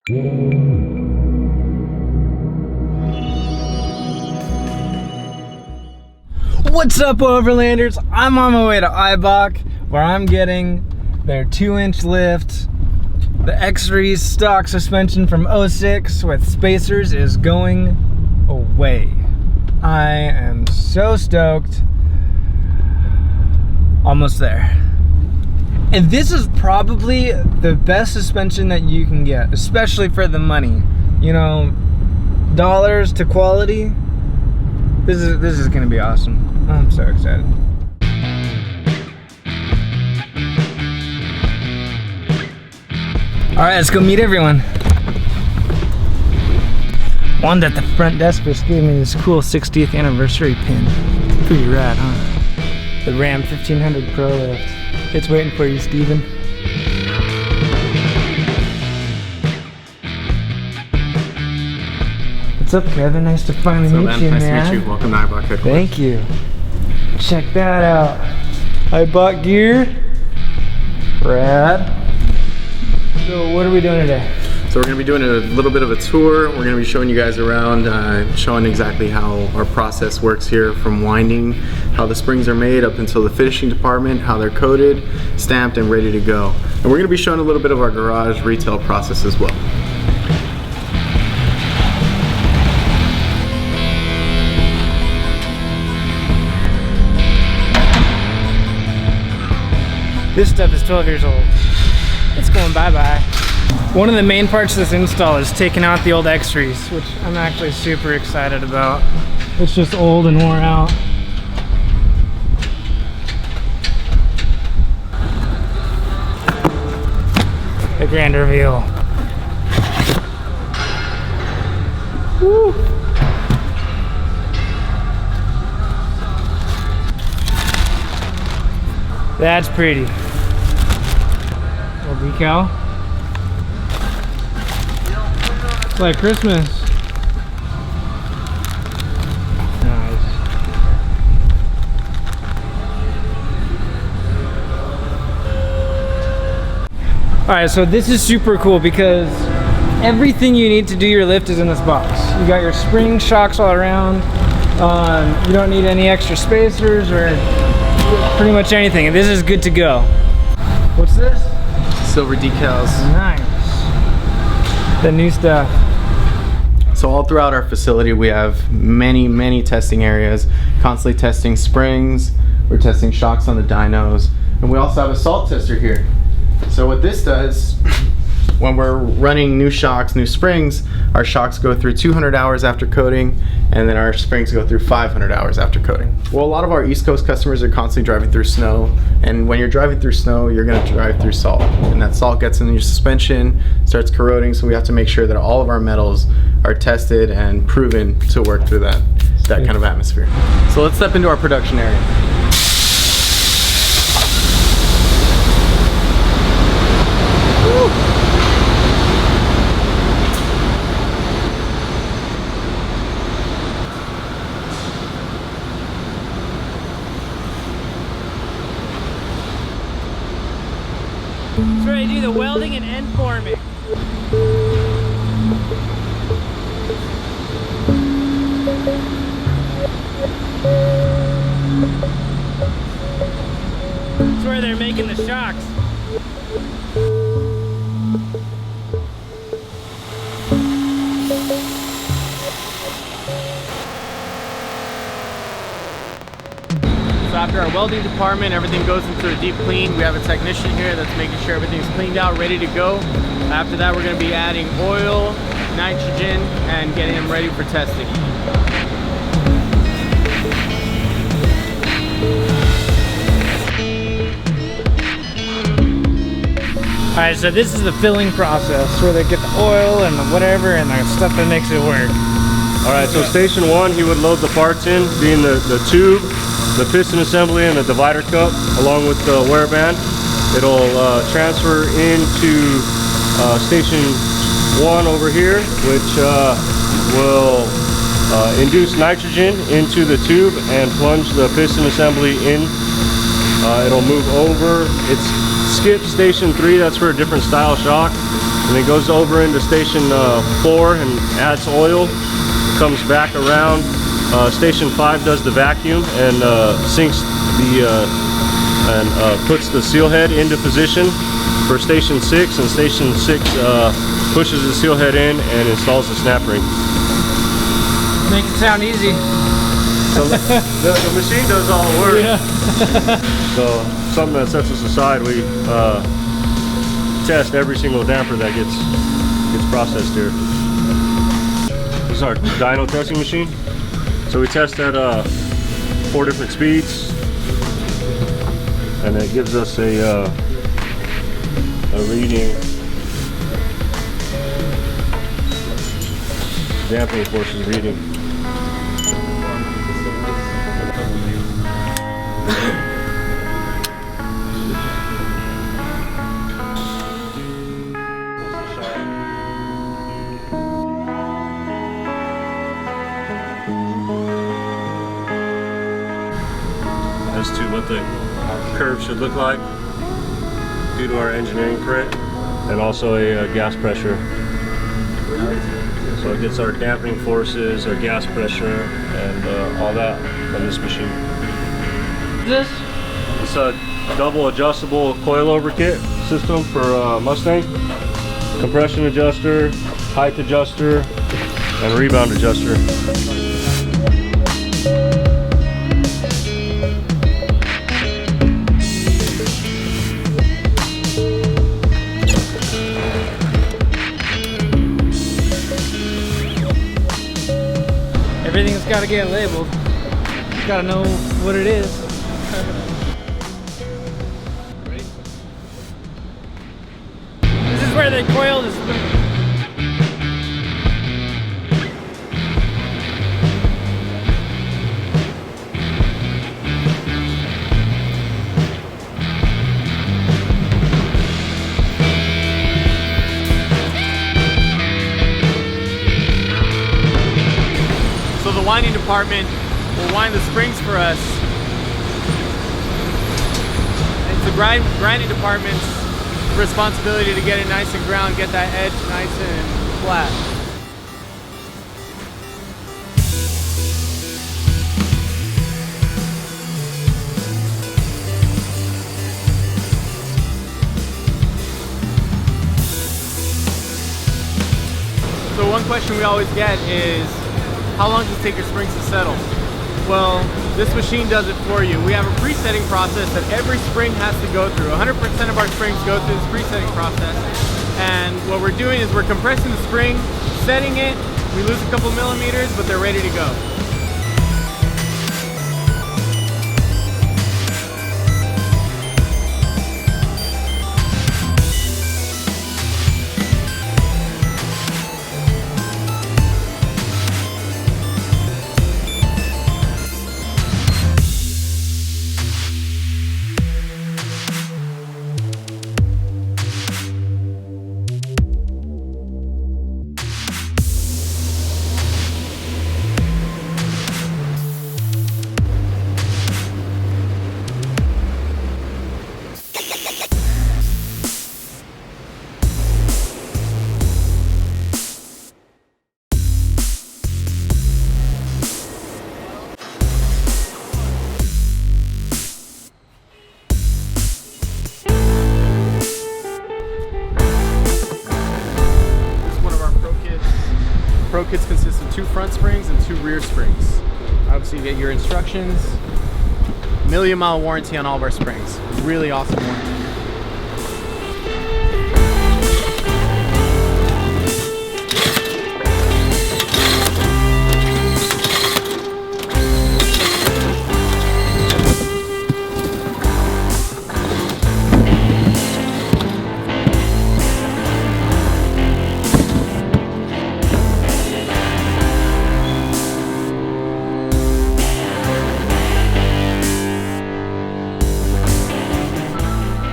What's up, Overlanders? I'm on my way to Eibach, where I'm getting their 2-inch lift. The X-Series stock suspension from 06 with spacers is going away. I am so stoked. Almost there. And this is probably the best suspension that you can get, especially for the money. You know, dollars to quality. This is gonna be awesome. I'm so excited. All right, let's go meet everyone. One at the front desk just gave me this cool 60th anniversary pin. Pretty rad, huh? The Ram 1500 Pro-Lift. It's waiting for you, Steven. What's up, Kevin? Nice to finally meet you, man. Nice to meet you. Welcome to Eibach headquarters. Thank you. Check that out. Eibach gear. Rad. So what are we doing today? So we're going to be doing a little bit of a tour. We're going to be showing you guys around, showing exactly how our process works here, from winding, how the springs are made, up until the finishing department, how they're coated, stamped, and ready to go. And we're going to be showing a little bit of our garage retail process as well. This stuff is 12 years old. It's going bye-bye. One of the main parts of this install is taking out the old X-Series, which I'm actually super excited about. It's just old and worn out. The grand reveal. Woo! That's pretty. Little decal. It's like Christmas. Nice. Alright, so this is super cool because everything you need to do your lift is in this box. You got your spring shocks all around. You don't need any extra spacers or pretty much anything, and this is good to go. What's this? Silver decals. Nice. The new stuff. So all throughout our facility we have many testing areas, constantly testing springs, we're testing shocks on the dynos, and we also have a salt tester here. So what this does, when we're running new shocks, new springs, our shocks go through 200 hours after coating, and then our springs go through 500 hours after coating. Well, a lot of our East Coast customers are constantly driving through snow, and when you're driving through snow, you're gonna drive through salt. And that salt gets in your suspension, starts corroding, so we have to make sure that all of our metals are tested and proven to work through that kind of atmosphere. So let's step into our production area. It's ready to do the welding and end forming. It's where they're making the shocks. So after our welding department, everything goes into a deep clean. We have a technician here that's making sure everything's cleaned out, ready to go. After that, we're going to be adding oil, nitrogen, and getting them ready for testing. Alright, so this is the filling process where they get the oil and the whatever and the stuff that makes it work. Alright, so station one, he would load the parts in, being the tube, the piston assembly, and the divider cup, along with the wear band. It'll transfer into station one over here, which will induce nitrogen into the tube and plunge the piston assembly in. It'll move over. It's skip station 3, that's for a different style shock. and it goes over into station 4 and adds oil, comes back around. Station 5 does the vacuum and sinks puts the seal head into position for station 6, and station 6 pushes the seal head in and installs the snap ring. Make it sound easy. So the machine does all the work. Yeah. So something that sets us aside, we test every single damper that gets processed here. This is our dyno testing machine. So we test at 4 different speeds, and it gives us a reading. Damping forces reading. As to what the curve should look like due to our engineering print, and also a gas pressure. So it gets our damping forces, our gas pressure, and all that from this machine. It's a double adjustable coilover kit system for Mustang. Compression adjuster, height adjuster, and rebound adjuster. Everything's got to get labeled. You got to know what it is. This is where they coil the spring. The winding department will wind the springs for us. It's the grinding department's responsibility to get it nice and ground, get that edge nice and flat. So one question we always get is, how long does it take your springs to settle? Well, this machine does it for you. We have a pre-setting process that every spring has to go through. 100% of our springs go through this pre-setting process. And what we're doing is we're compressing the spring, setting it, we lose a couple millimeters, but they're ready to go. Pro kits consist of 2 front springs and 2 rear springs. Obviously you get your instructions, 1,000,000-mile warranty on all of our springs. Really awesome warranty.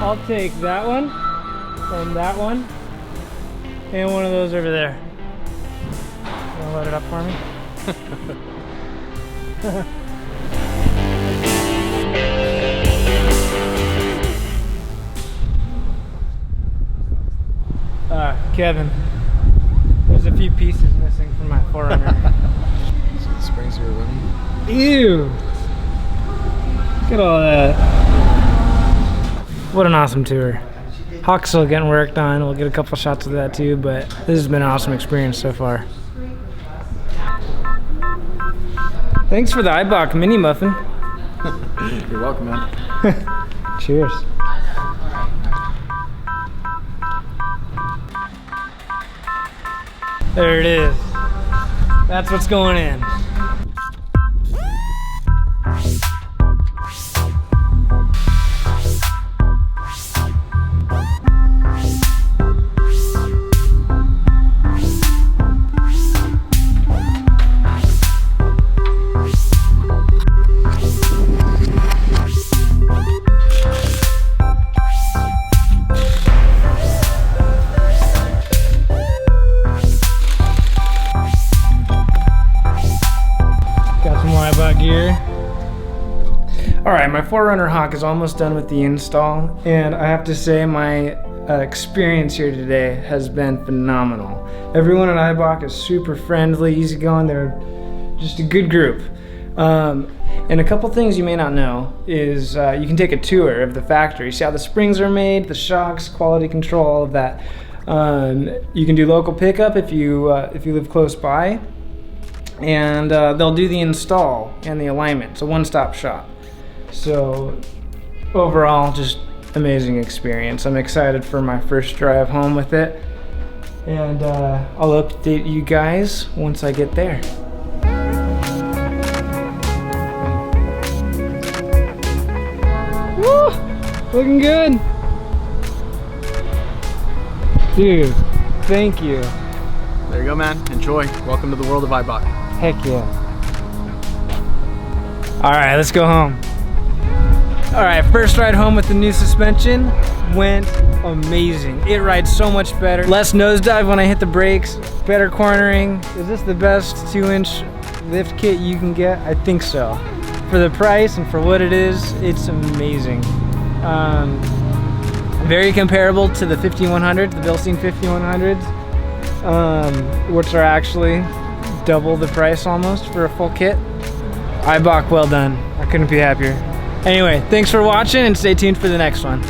I'll take that one, and that one, and one of those over there. You wanna load it up for me? Kevin. There's a few pieces missing from my 4Runner. So the springs are running. Ew! Look at all that. What an awesome tour. Hawk's still getting worked on. We'll get a couple shots of that too, but this has been an awesome experience so far. Thanks for the Eibach mini muffin. You're welcome, man. Cheers. There it is. That's what's going in. Gear. All right, my 4Runner Hawk is almost done with the install, and I have to say my experience here today has been phenomenal. Everyone at Eibach is super friendly, easygoing. They're just a good group. And a couple things you may not know is you can take a tour of the factory, see how the springs are made, the shocks, quality control, all of that. You can do local pickup if you live close by. And they'll do the install and the alignment. It's a one-stop shop. So overall, just amazing experience. I'm excited for my first drive home with it. And I'll update you guys once I get there. Woo! Looking good. Dude, thank you. There you go, man. Enjoy. Welcome to the world of Eibach. Heck yeah. All right, let's go home. All right, first ride home with the new suspension went amazing. It rides so much better. Less nosedive when I hit the brakes, better cornering. Is this the best 2-inch lift kit you can get? I think so. For the price and for what it is, it's amazing. Very comparable to the 5100s, the Bilstein 5100s, which are actually double the price almost for a full kit. Eibach, well done. I couldn't be happier. Anyway, thanks for watching and stay tuned for the next one.